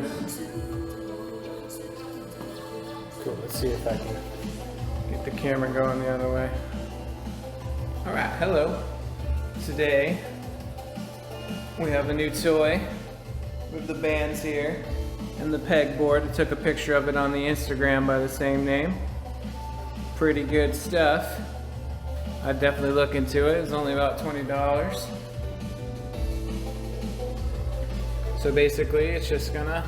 friends. Cool, let's see if I can get the camera going the other way. All right, hello. Today, we have a new toy with the bands here and the pegboard. I took a picture of it on the Instagram by the same name. Pretty good stuff. I'd definitely look into it. It's only about $20. So basically, it's just gonna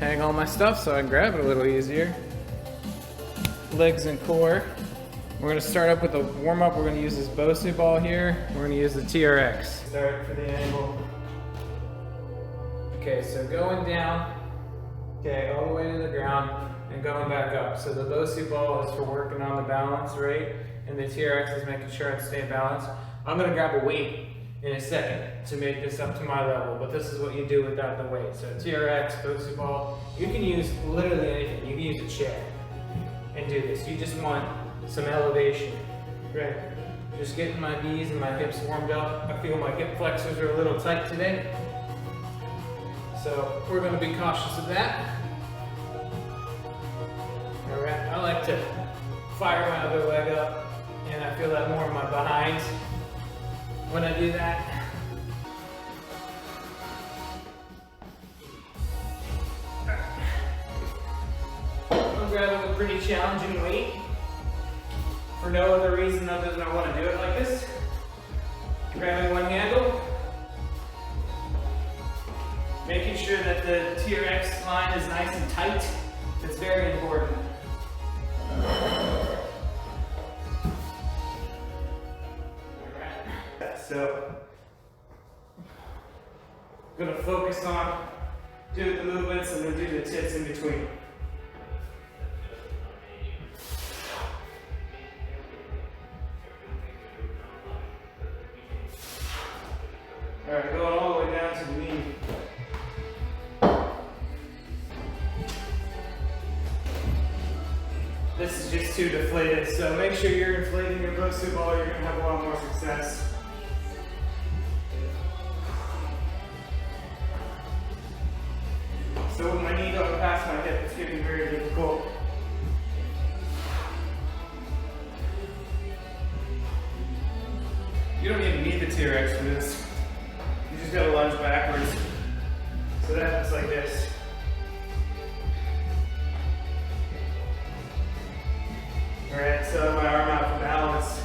hang all my stuff so I can grab it a little easier. Legs and core. We're gonna start up with a warm up. We're gonna use this Bosu ball here. We're gonna use the TRX. Start for the angle. Okay, so going down, okay, all the way to the ground and going back up. So the Bosu ball is for working on the balance rate, and the TRX is making sure I stay balanced. I'm gonna grab a weight in a second to make this up to my level, but this is what you do without the weight. So TRX, Bosu ball, you can use literally anything. You can use a chair and do this. You just want some elevation, right? Just getting my knees and my hips warmed up. I feel my hip flexors are a little tight today. So we're gonna be cautious of that. All right, I like to fire my other leg up, and I feel that more in my behind when I do that. I'm grabbing a pretty challenging weight for no other reason other than I want to do it like this. Grabbing one handle, making sure that the TRX line is nice and tight. It's very important. So, I'm gonna focus on doing the movements and then do the tips in between. All right, going all the way down to the knee. This is just too deflated, so make sure you're inflating your Bosu ball. You're gonna have a lot more success. So with my knee going past my hip, it's getting very difficult. You don't even need the TRX for this. You just gotta lunge backwards. So that looks like this. Alright, so my arm out for balance.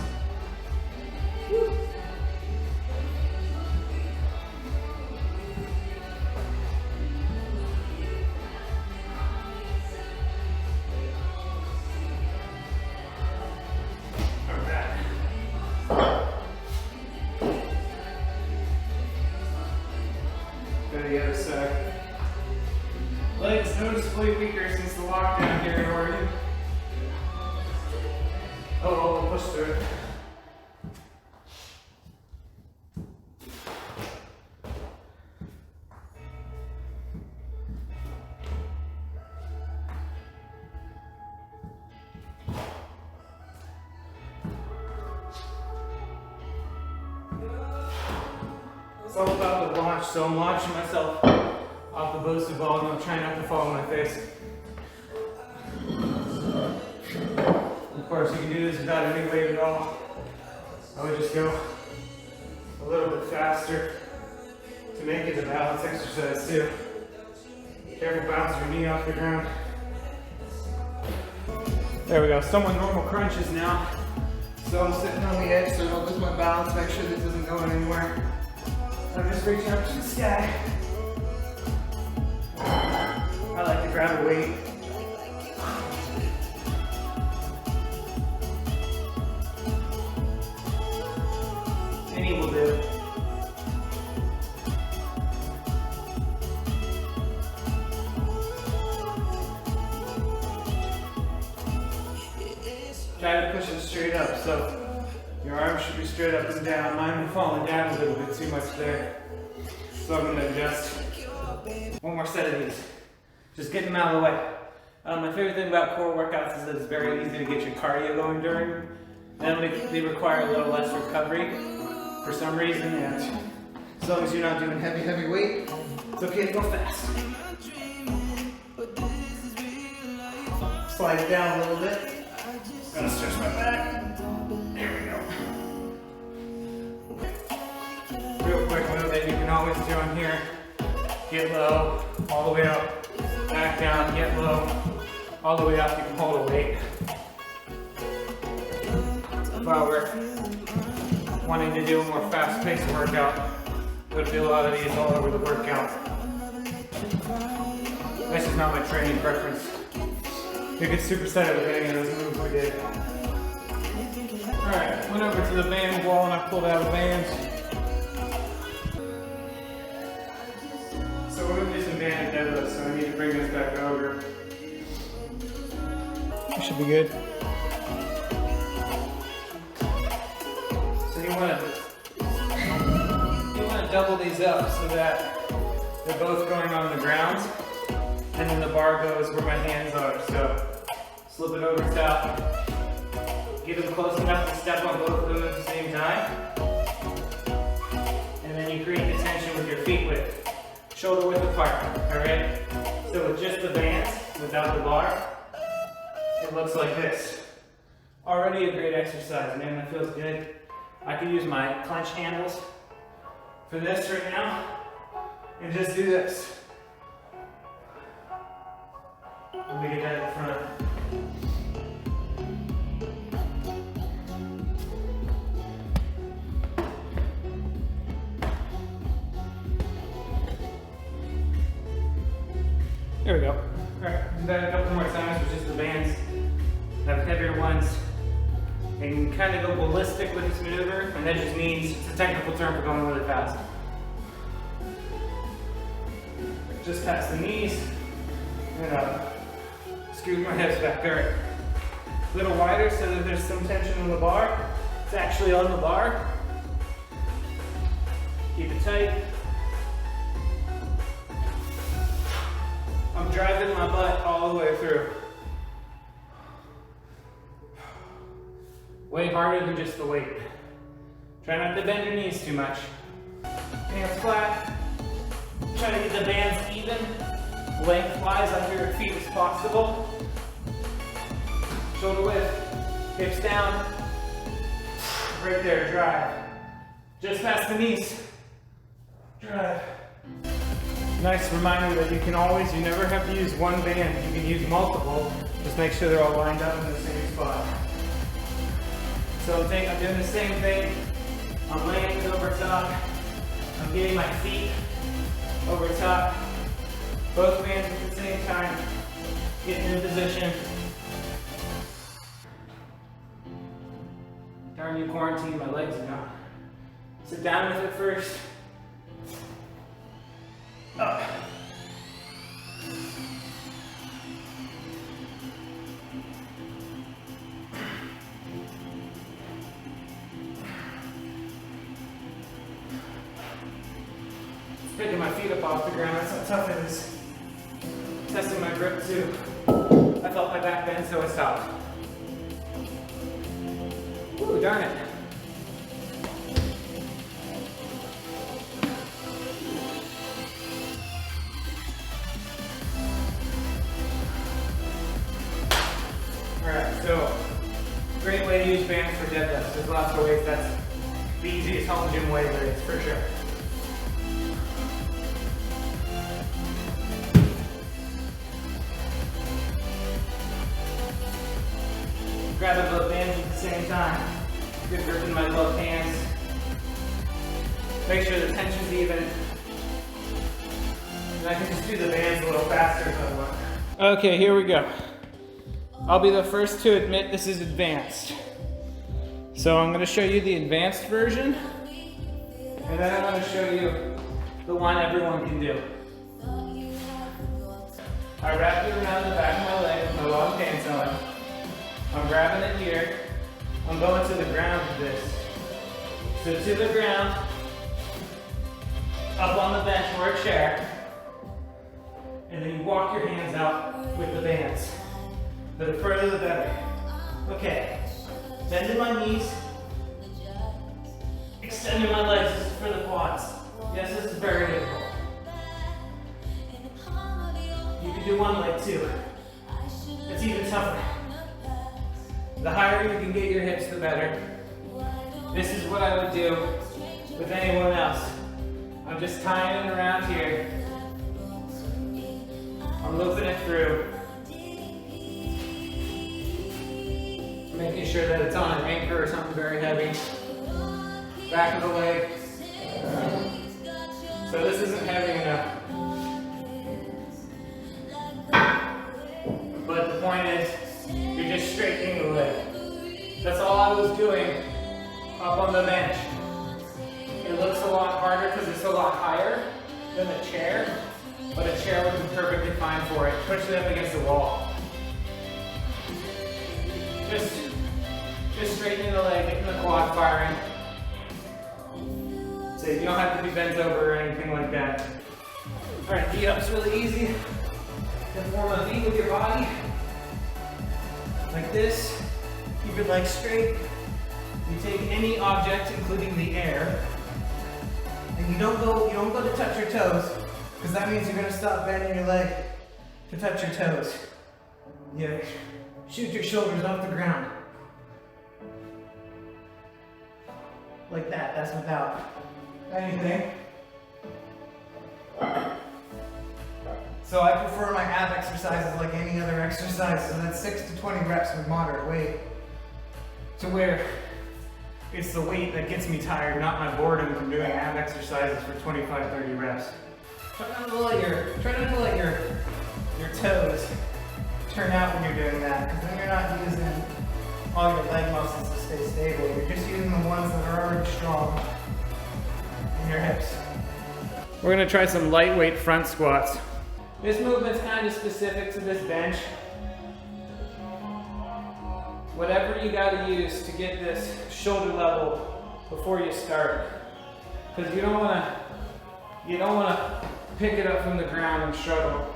Woo. Go to the other side. Legs noticeably weaker since the lockdown here in Oregon. Oh, we'll push through it. It's all about the launch, so I'm launching myself off the Bosu ball and I'm trying not to fall on my face. Of course, you can do this without any weight at all. I would just go a little bit faster to make it a balance exercise too. Careful, bounce your knee off the ground. There we go, somewhat normal crunches now. So I'm sitting on the edge so I don't lose my balance, make sure this isn't going anywhere. I'm just reaching up to the sky. I like to grab a weight. Any will do. Try to push it straight up, so your arms should be straight up and down. Mine are falling down a little bit too much there. So I'm going to adjust. One more set of these. Just getting them out of the way. My favorite thing about core workouts is that it's very easy to get your cardio going during. And they require a little less recovery for some reason, and As long as you're not doing heavy weight, it's okay to go fast. Slide it down a little bit. Gonna stretch my back. There we go. Real quick move that you can always do in here. Get low, all the way up, back down, get low, all the way up. You can hold a weight. While we're wanting to do a more fast-paced workout, we'll do a lot of these all over the workout. This is not my training preference. You get superset with any of those moves we did. Alright, went over to the band wall and I pulled out a band. So we're going to do some band deadlifts, so I need to bring this back over. That should be good. So you want to double these up so that they're both going on the ground, and then the bar goes where my hands are. So slip it over top, get them close enough to step on both of them at the same time, and then you create the tension with your feet width, shoulder width apart. All right. So with just the bands, without the bar, it looks like this. Already a great exercise, man. That feels good. I could use my clench handles for this right now and just do this. Let me get that in front. There we go. Alright, do that a couple more times with just the bands. Have heavier ones. And kind of go ballistic with this maneuver, and that just means, it's a technical term for going really fast. Just past the knees, and up. Scoot my hips back. Alright. A little wider so that there's some tension on the bar. It's actually on the bar. Keep it tight. I'm driving my butt all the way through. Way harder than just the weight. Try not to bend your knees too much. Hands flat. Try to get the bands even, lengthwise under your feet as possible. Shoulder width, hips down. Right there, drive. Just past the knees. Drive. Nice reminder that you can always, you never have to use one band. You can use multiple. Just make sure they're all lined up in the same spot. So I'm doing the same thing. I'm laying it over top. I'm getting my feet over top. Both bands at the same time. Getting in position. Darn you, quarantine, my legs are gone. Sit down with it first. Up. Picking my feet up off the ground, that's how tough it is. Testing my grip too. I felt my back bend, so I stopped. Ooh, darn it. Alright, so great way to use bands for deadlifts. There's lots of ways. That's the easiest home gym way there is, for sure. Grab both bands at the same time. Good grip in my both hands. Make sure the tension's even. And I can just do the bands a little faster if I want. Okay, here we go. I'll be the first to admit this is advanced. So I'm going to show you the advanced version. And then I'm going to show you the one everyone can do. I wrap it around the back of my leg with my long pants on. I'm grabbing it here. I'm going to the ground with this. So to the ground, up on the bench or a chair, and then you walk your hands out with the bands. The further the better. Okay, bending my knees, extending my legs, this is for the quads. Yes, this is very difficult. You can do one leg too. It's even tougher. The higher you can get your hips, the better. This is what I would do with anyone else. I'm just tying it around here. I'm looping it through. Making sure that it's on an anchor or something very heavy. Back of the leg. So this isn't heavy enough. But the point is, you're just straightening the leg. That's all I was doing up on the bench. It looks a lot harder because it's a lot higher than the chair, but a chair would be perfectly fine for it. Push it up against the wall. Just straightening the leg, getting the quad firing. So you don't have to be bent over or anything like that. All right, V-up's really easy. You form a V with your body, like this. Keep your legs straight. You take any object, including the air, and you don't go to touch your toes, because that means you're gonna stop bending your leg to touch your toes. You shoot your shoulders off the ground. Like that, that's without anything. So I prefer my ab exercises like any other exercise, so that's 6 to 20 reps with moderate weight. To where it's the weight that gets me tired, not my boredom from doing ab exercises for 25, 30 reps. Try not to let your toes turn out when you're doing that, because then you're not using all your leg muscles to stay stable. You're just using the ones that are already strong in your hips. We're gonna try some lightweight front squats. This movement's kind of specific to this bench. Whatever you gotta use to get this shoulder level before you start. Because you don't wanna pick it up from the ground and struggle.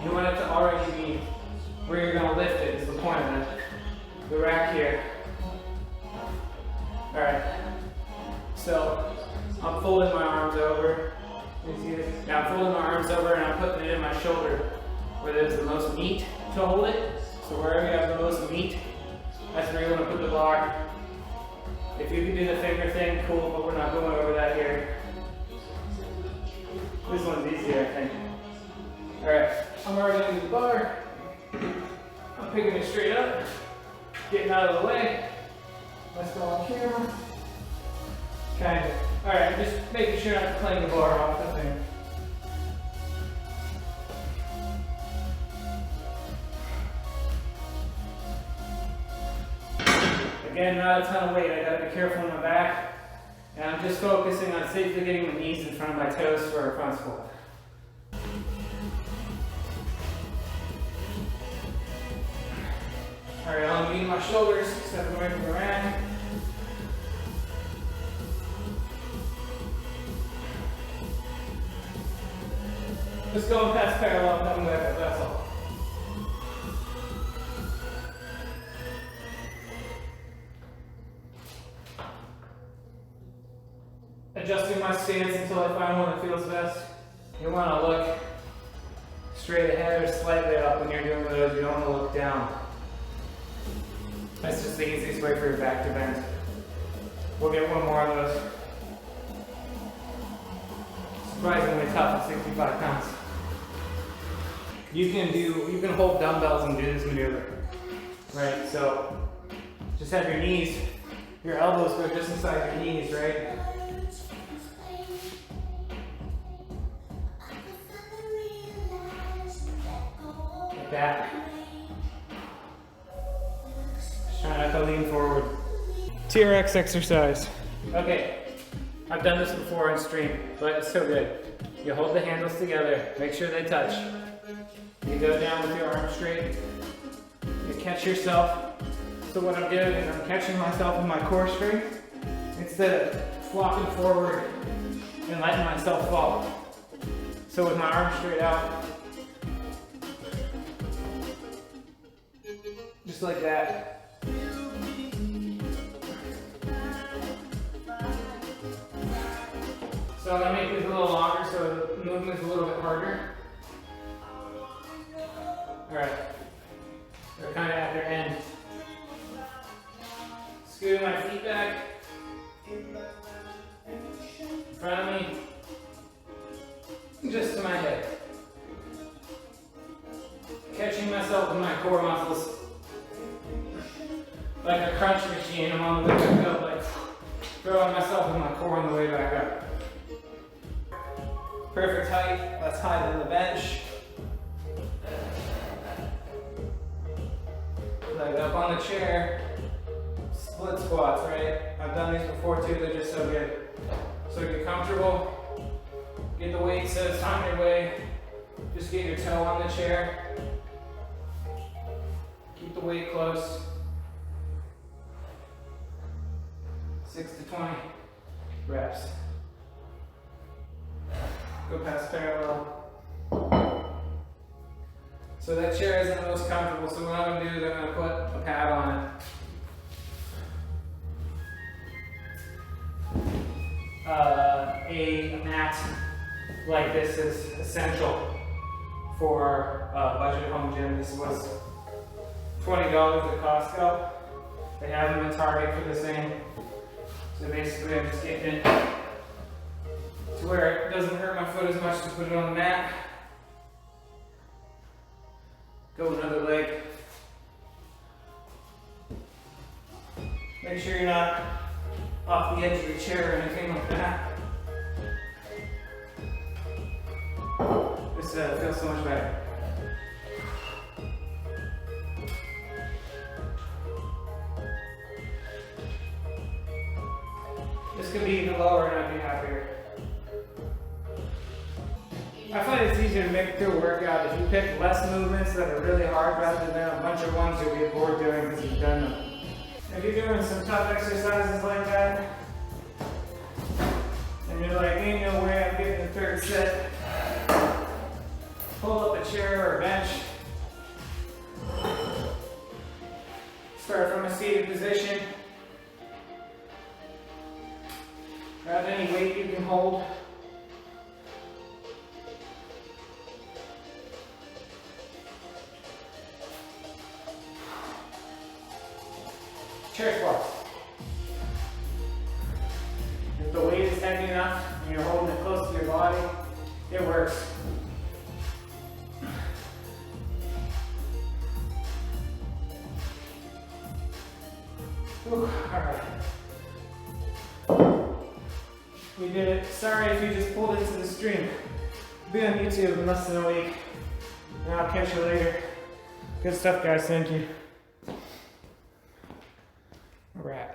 You want it to already be where you're gonna lift it, is the point of it. The rack here. All right, so I'm folding my arms over. You see this? Now I'm folding my arms over and I'm putting it in my shoulder where there's the most meat to hold it. So wherever you have the most meat, that's where you want to put the bar. If you can do the finger thing, cool, but we're not going over that here. This one's easier, I think. All right, I'm already in the bar. I'm picking it straight up. Getting out of the way. Let's go on camera. Kind of. Alright, just making sure I'm playing the bar off the thing. Again, not a ton of weight. I gotta be careful in my back. And I'm just focusing on safely getting my knees in front of my toes for a front squat. Alright, I'm leaning my shoulders, stepping away from the rack. Just going past parallel, coming back up, that's all. Adjusting my stance until I find one that feels best. You want to look straight ahead or slightly up when you're doing those. You don't want to look down. That's just the easiest way for your back to bend. We'll get one more of those. Surprisingly tough at 65 pounds. You can hold dumbbells and do this maneuver. Right, so just have your knees, your elbows go just inside your knees, right? Like that. Try not to lean forward. TRX exercise. Okay, I've done this before on stream, but it's so good. You hold the handles together, make sure they touch. You go down with your arms straight. You catch yourself. So what I'm doing is I'm catching myself in my core strength instead of flopping forward and letting myself fall. So with my arms straight out, just like that. So So I'm gonna make these a little longer so the movement's a little bit harder. Alright. They're kind of at their end. Scooting my feet back. In front of me. Just to my hip. Catching myself with my core muscles. Like a crunch machine, I'm on the way back up, like throwing myself with my core on the way back up. Perfect height, less high than the bench. Leg up on the chair. Split squats, right? I've done these before too, they're just so good. So get comfortable. Get the weight so it's on your way. Just get your toe on the chair. Keep the weight close. 6 to 20 reps. Go past parallel. So that chair isn't the most comfortable, so what I'm going to do is I'm going to put a pad on it. A mat like this is essential for a budget home gym. This was $20 at Costco. They have them at Target for the same. So basically I'm just getting it to where it doesn't hurt my foot as much to put it on the mat. Go another leg. Make sure you're not off the edge of the chair or anything like that. This feels so much better. This could be even lower and I'd be happier. I find it's easier to make it through a workout if you pick less movements that are really hard rather than a bunch of ones you'll get bored doing because you've done them. If you're doing some tough exercises like that, and you're like, ain't no way I'm getting the third set, pull up a chair or a bench. Start from a seated position. Grab any weight you can hold. Chair squats. If the weight is heavy enough and you're holding it close to your body, it works. Ooh, all right. We did it. Sorry if you just pulled into the stream. Be on YouTube in less than a week. And I'll catch you later. Good stuff, guys. Thank you. All right.